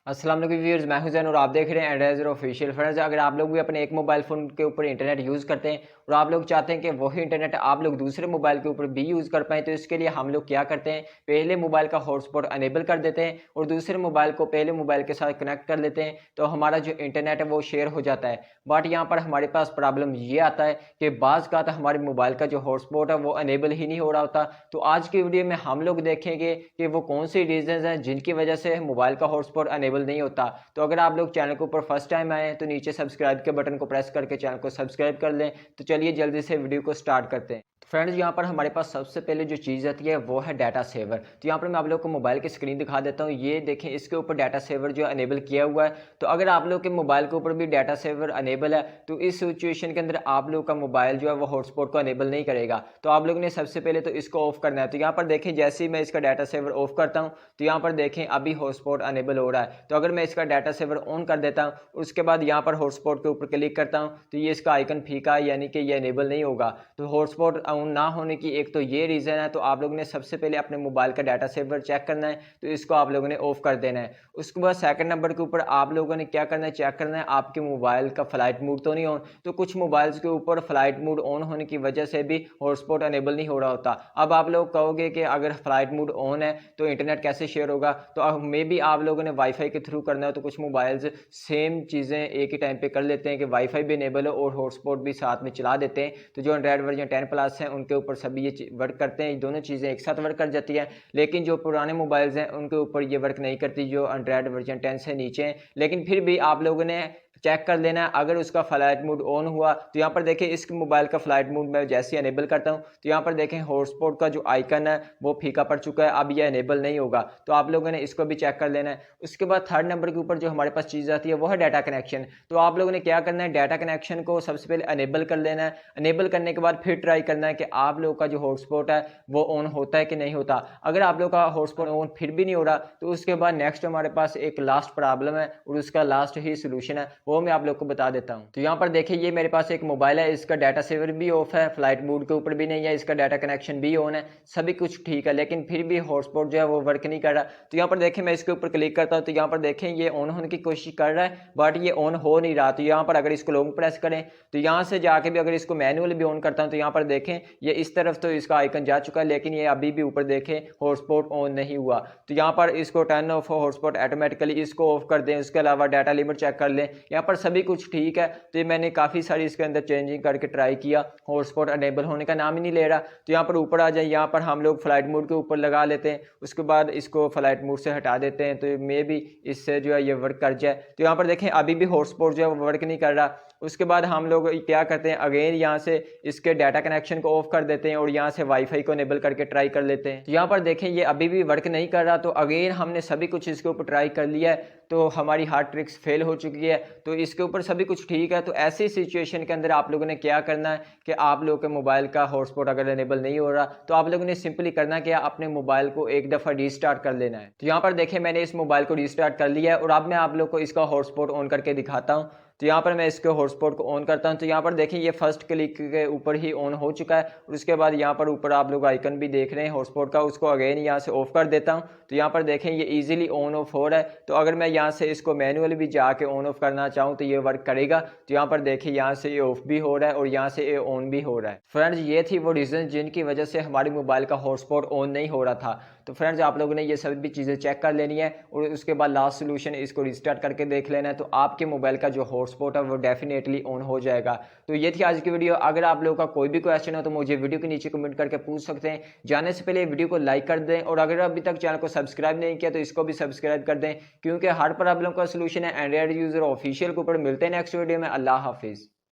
अस्सलाम वालेकुम व्यूअर्स, मैं हूं जैन और आप देख रहे हैं एंड्रॉइड ऑफिशियल। फ्रेंड्स, अगर आप लोग भी अपने एक मोबाइल फ़ोन के ऊपर इंटरनेट यूज़ करते हैं और आप लोग चाहते हैं कि वही इंटरनेट आप लोग दूसरे मोबाइल के ऊपर भी यूज़ कर पाएँ, तो इसके लिए हम लोग क्या करते हैं, पहले मोबाइल का हॉटस्पॉट अनेबल कर देते हैं और दूसरे मोबाइल को पहले मोबाइल के साथ कनेक्ट कर लेते हैं, तो हमारा जो इंटरनेट है वो शेयर हो जाता है। बट यहाँ पर हमारे पास प्रॉब्लम ये आता है कि बाज़ का हमारे मोबाइल का जो हॉटस्पॉट है वो अनेबल ही नहीं हो रहा होता। तो आज की वीडियो में हम लोग देखेंगे कि वो कौन सी रीज़न्स हैं जिनकी वजह से मोबाइल का हॉटस्पॉट अनेबल नहीं होता। तो अगर आप लोग चैनल के ऊपर फर्स्ट टाइम आए हैं तो नीचे सब्सक्राइब के बटन को प्रेस करके चैनल को सब्सक्राइब कर लें। तो चलिए जल्दी से वीडियो को स्टार्ट करते हैं। तो फ्रेंड्स, यहाँ पर हमारे पास सबसे पहले जो चीज़ आती है वो है डाटा सेवर। तो यहाँ पर मैं आप लोग को मोबाइल की स्क्रीन दिखा देता हूँ। ये देखें, इसके ऊपर डाटा सेवर जो अनेबल किया हुआ है। तो अगर आप लोग के मोबाइल के ऊपर भी डाटा सेवर अनेबल है तो इस सिचुएशन के अंदर आप लोग का मोबाइल जो है वो हॉटस्पॉट को अनेबल नहीं करेगा। तो आप लोग ने सबसे पहले तो इसको ऑफ करना है। तो यहाँ पर देखें, जैसे ही मैं इसका डाटा सेवर ऑफ करता हूँ तो यहाँ पर देखें अभी हॉटस्पॉट अनेबल हो रहा है। तो अगर मैं इसका डाटा सेवर ऑन कर देता हूँ, उसके बाद यहाँ पर हॉटस्पॉट के ऊपर क्लिक करता हूँ तो ये इसका आइकन फीका है, यानी कि ये अनेबल नहीं होगा। तो हॉटस्पॉट ऑन ना होने की एक तो ये रीज़न है। तो आप लोगों ने सबसे पहले अपने मोबाइल का डाटा सेवर चेक करना है, तो इसको आप लोगों ने ऑफ कर देना है। उसके बाद सेकंड नंबर के ऊपर आप लोगों ने क्या करना है, चेक करना है आपके मोबाइल का फ्लाइट मोड तो नहीं ऑन। तो कुछ मोबाइल्स के ऊपर फ्लाइट मोड ऑन होने की वजह से भी हॉटस्पॉट अनेबल नहीं हो रहा होता। अब आप लोग कहोगे कि अगर फ्लाइट मोड ऑन है तो इंटरनेट कैसे शेयर होगा। तो मे बी आप लोगों ने वाईफाई के थ्रू करना है। तो कुछ मोबाइल्स सेम चीज़ें एक ही टाइम पे कर लेते हैं कि वाईफाई भी इनेबल हो और हॉटस्पॉट भी साथ में चला देते हैं। तो जो एंड्रॉइड वर्जन 10 प्लस हैं उनके ऊपर सभी ये वर्क करते हैं, दोनों चीज़ें एक साथ वर्क कर जाती हैं। लेकिन जो पुराने मोबाइल्स हैं उनके ऊपर ये वर्क नहीं करती, जो एंड्रॉइड वर्जन 10 से नीचे हैं। लेकिन फिर भी आप लोगों ने चेक कर लेना है। अगर उसका फ्लाइट मोड ऑन हुआ तो यहाँ पर देखें, इस मोबाइल का फ्लाइट मोड मैं जैसे ही अनेबल करता हूँ तो यहाँ पर देखें हॉटस्पॉट का जो आइकन है वो फीका पड़ चुका है, अब ये अनेबल नहीं होगा। तो आप लोगों ने इसको भी चेक कर लेना है। उसके बाद थर्ड नंबर के ऊपर जो हमारे पास चीज़ आती है वो है डाटा कनेक्शन। तो आप लोगों ने क्या करना है, डाटा कनेक्शन को सबसे पहले अनेबल कर लेना है। अनेबल करने के बाद फिर ट्राई करना है कि आप लोग का जो हॉटस्पॉट है वो ऑन होता है कि नहीं होता। अगर आप लोग का हॉटस्पॉट ऑन फिर भी नहीं हो रहा तो उसके बाद नेक्स्ट हमारे पास एक लास्ट प्रॉब्लम है और उसका लास्ट ही सोल्यूशन है, वो मैं आप लोग को बता देता हूं। तो यहाँ पर देखिए, ये मेरे पास एक मोबाइल है, इसका डाटा सेवर भी ऑफ है, फ्लाइट मोड के ऊपर भी नहीं है, इसका डाटा कनेक्शन भी ऑन है, सभी कुछ ठीक है, लेकिन फिर भी हॉटस्पॉट जो है वो वर्क नहीं कर रहा। तो यहाँ पर देखें, मैं इसके ऊपर क्लिक करता हूँ तो यहाँ पर देखें ये ऑन होने की कोशिश कर रहा है बट ये ऑन हो नहीं रहा। तो यहाँ पर अगर इसको लॉन्ग प्रेस करें तो यहाँ से जाके भी अगर इसको मैनुअली भी ऑन करता हूँ तो यहाँ पर देखें ये इस तरफ तो इसका आइकन जा चुका है, लेकिन ये अभी भी ऊपर देखें हॉटस्पॉट ऑन नहीं हुआ। तो यहाँ पर इसको टर्न ऑफ हॉटस्पॉट ऑटोमेटिकली इसको ऑफ कर दें। उसके अलावा डाटा लिमिट चेक कर लें, यहाँ पर सभी कुछ ठीक है। तो मैंने काफ़ी सारी इसके अंदर चेंजिंग करके ट्राई किया, हॉटस्पॉट अनेबल होने का नाम ही नहीं ले रहा। तो यहाँ पर ऊपर आ जाए, यहाँ पर हम लोग फ्लाइट मोड के ऊपर लगा लेते हैं, उसके बाद इसको फ्लाइट मोड से हटा देते हैं तो मे भी इससे जो है ये वर्क कर जाए। तो यहाँ पर देखें अभी भी हॉटस्पॉट जो है वो वर्क नहीं कर रहा। उसके बाद हम लोग क्या करते हैं, अगेन यहाँ से इसके डाटा कनेक्शन को ऑफ कर देते हैं और यहाँ से वाईफाई को इनेबल करके ट्राई कर लेते हैं। तो यहाँ पर देखें ये अभी भी वर्क नहीं कर रहा। तो अगेन हमने सभी कुछ इसके ऊपर ट्राई कर लिया है, तो हमारी हार्ड ट्रिक्स फेल हो चुकी है। तो इसके ऊपर सभी कुछ ठीक है। तो ऐसी सिचुएशन के अंदर आप लोगों ने क्या करना है कि आप लोगों के मोबाइल का हॉटस्पॉट अगर इनेबल नहीं हो रहा तो आप लोगों ने सिंपली करना क्या, अपने मोबाइल को एक दफ़ा रीस्टार्ट कर लेना है। तो यहाँ पर देखें, मैंने इस मोबाइल को रीस्टार्ट कर लिया है और अब मैं आप लोग को इसका हॉटस्पॉट ऑन करके दिखाता हूँ। तो यहाँ पर मैं इसके हॉटस्पॉट को ऑन करता हूँ तो यहाँ पर देखें ये फर्स्ट क्लिक के ऊपर ही ऑन हो चुका है और उसके बाद यहाँ पर ऊपर आप लोग आइकन भी देख रहे हैं हॉटस्पॉट का, उसको अगेन यहाँ से ऑफ कर देता हूँ। तो यहाँ पर देखें ये इजीली ऑन ऑफ हो रहा है। तो अगर मैं यहाँ से इसको मैनुअली भी जाके ऑन ऑफ करना चाहूँ तो ये वर्क करेगा। तो यहाँ पर देखिए यहाँ से ये ऑफ भी हो रहा है और यहाँ से ये ऑन भी हो रहा है। फ्रेंड्स, ये थी वो रीज़न जिनकी वजह से हमारे मोबाइल का हॉटस्पॉट ऑन नहीं हो रहा था। तो फ्रेंड्स, आप लोगों ने ये सभी चीज़ें चेक कर लेनी है और उसके बाद लास्ट सोल्यूशन इसको रिस्टार्ट करके देख लेना है। तो आपके मोबाइल का जो हॉटस्पॉट है वो डेफिनेटली ऑन हो जाएगा। तो ये थी आज की वीडियो। अगर आप लोगों का कोई भी क्वेश्चन हो तो मुझे वीडियो के नीचे कमेंट करके पूछ सकते हैं। जाने से पहले वीडियो को लाइक कर दें और अगर अभी तक चैनल को सब्सक्राइब नहीं किया तो इसको भी सब्सक्राइब कर दें, क्योंकि हर प्रॉब्लम का सोल्यूशन है एंड्रॉइड यूजर ऑफिशियल के ऊपर। मिलते हैं नेक्स्ट वीडियो में। अल्लाह हाफिज़।